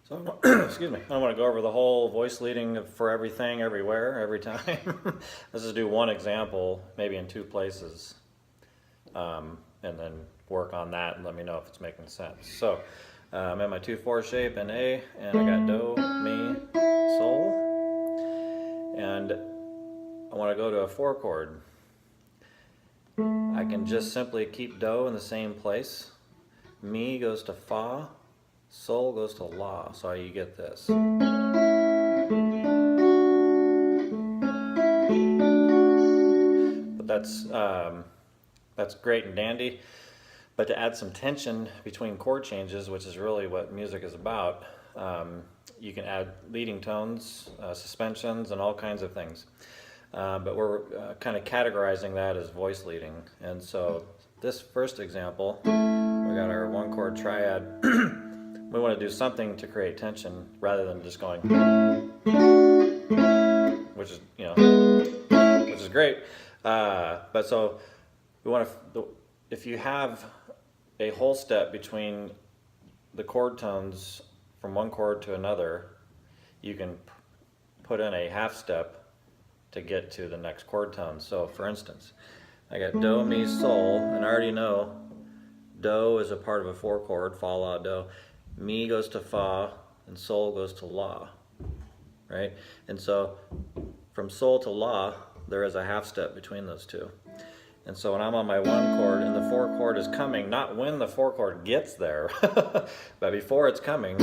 So, excuse me, I want to go over the whole voice leading for everything, everywhere, every time. Let's just do one example, maybe in two places, and then work on that and let me know if it's making sense. So, I'm in my 2/4 shape in A, and I got Do, Mi, Sol, and I want to go to a 4 chord. I can just simply keep Do in the same place. Mi goes to Fa, Sol goes to La, so you get this. But that's great and dandy. But to add some tension between chord changes, which is really what music is about, you can add leading tones, suspensions, and all kinds of things. But we're kind of categorizing that as voice leading. And so this first example, we got our 1 chord triad. We want to do something to create tension rather than just going, which is, which is great. But so we want to, if you have a whole step between the chord tones from one chord to another, you can put in a half step to get to the next chord tone. So for instance, I got Do, Mi, Sol, and I already know Do is a part of a 4 chord, Fa, La, Do. Mi goes to Fa, and Sol goes to La, right? And so from Sol to La, there is a half step between those two. And so when I'm on my 1 chord and the 4 chord is coming, not when the 4 chord gets there, but before it's coming,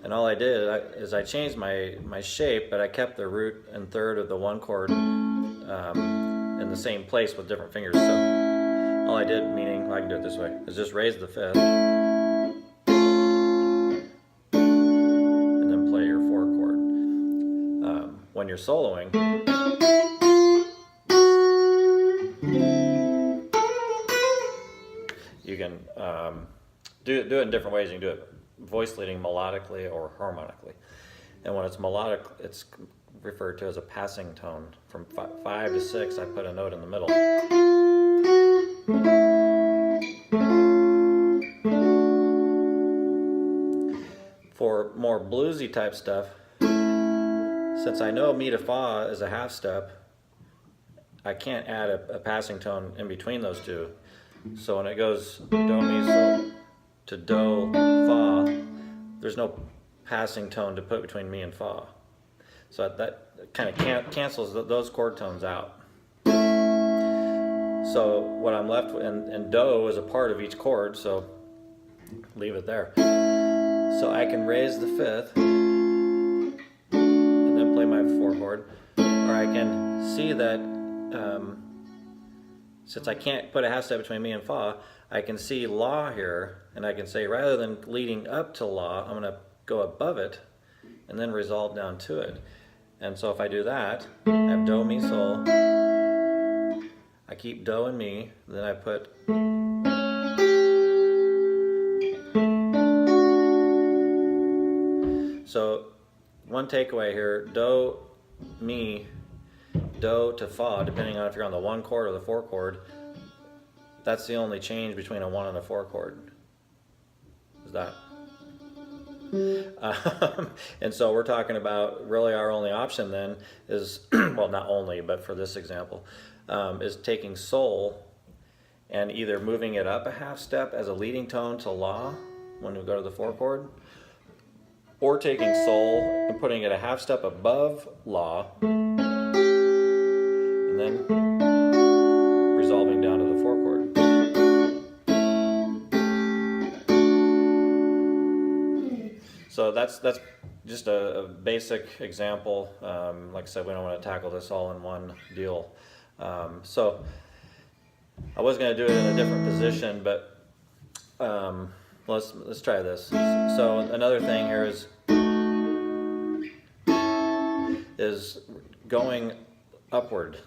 and all I did is I changed my shape, but I kept the root and third of the 1 chord in the same place with different fingers. So all I did, meaning I can do it this way, is just raise the 5th and then play your 4 chord. When you're soloing, you can do it in different ways. You can do it voice leading melodically or harmonically. And when it's melodic, it's referred to as a passing tone. From 5 to 6, I put a note in the middle. For more bluesy type stuff, since I know Mi to Fa is a half step, I can't add a passing tone in between those two. So when it goes Do, Mi, Sol to Do, Fa, there's no passing tone to put between Mi and Fa. So that kind of cancels those chord tones out. So what I'm left with, and Do is a part of each chord, so leave it there. So I can raise the 5th and then play my 4 chord, or I can see that since I can't put a half step between Mi and Fa, I can see La here, and I can say rather than leading up to La, I'm going to go above it and then resolve down to it. And so if I do that, I have Do, Mi, Sol, I keep Do and Mi, then I put so one takeaway here, Do, Mi, Do to Fa, depending on if you're on the 1 chord or the 4 chord, that's the only change between a 1 and a 4 chord. Is that? And so we're talking about really our only option then is, well, not only, but for this example, is taking Sol and either moving it up a half step as a leading tone to La when we go to the 4 chord, or taking Sol and putting it a half step above La and then resolving down to the 4 chord. So that's just a basic example. Like I said, we don't want to tackle this all in one deal. So I was going to do it in a different position, but let's try this. So another thing here is going upward.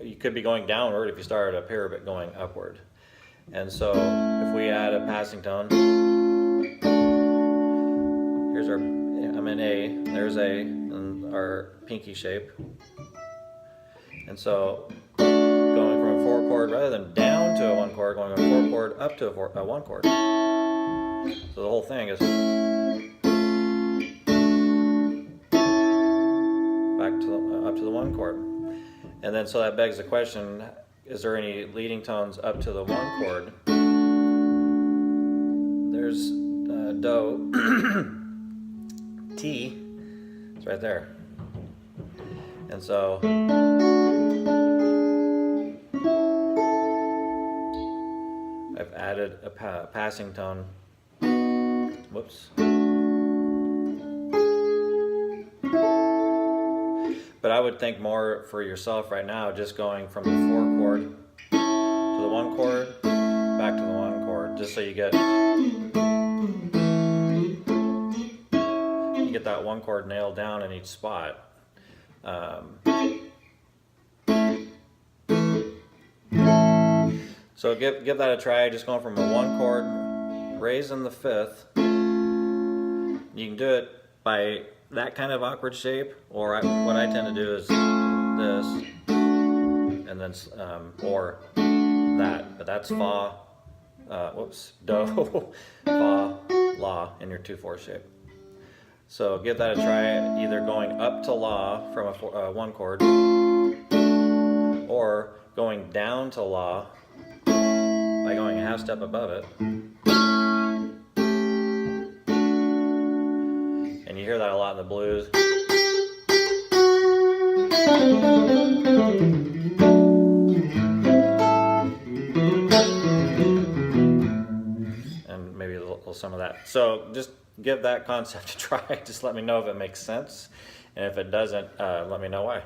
You could be going downward if you started up here, but going upward. And so if we add a passing tone, here's our, I'm in A, there's A, and our pinky shape. And so going from 4 chord rather than down to a 1 chord, going a 4 chord up to a 1 chord. So the whole thing is back to up to the 1 chord. And then so that begs the question, is there any leading tones up to the 1 chord? There's Do, T, it's right there. And so I've added a passing tone. Whoops. But I would think more for yourself right now, just going from the 4 chord to the 1 chord, back to the 1 chord, just so you get that 1 chord nailed down in each spot. So give that a try, just going from a 1 chord, raising the 5th. You can do it by that kind of awkward shape, or what I tend to do is this, and then or that, but that's Fa, Do, Fa, La in your 2/4 shape. So give that a try, either going up to La from a 1 chord, or going down to La by going a half step above it. And you hear that a lot in the blues. And maybe a little some of that. So just give that concept a try. Just let me know if it makes sense. And if it doesn't, let me know why.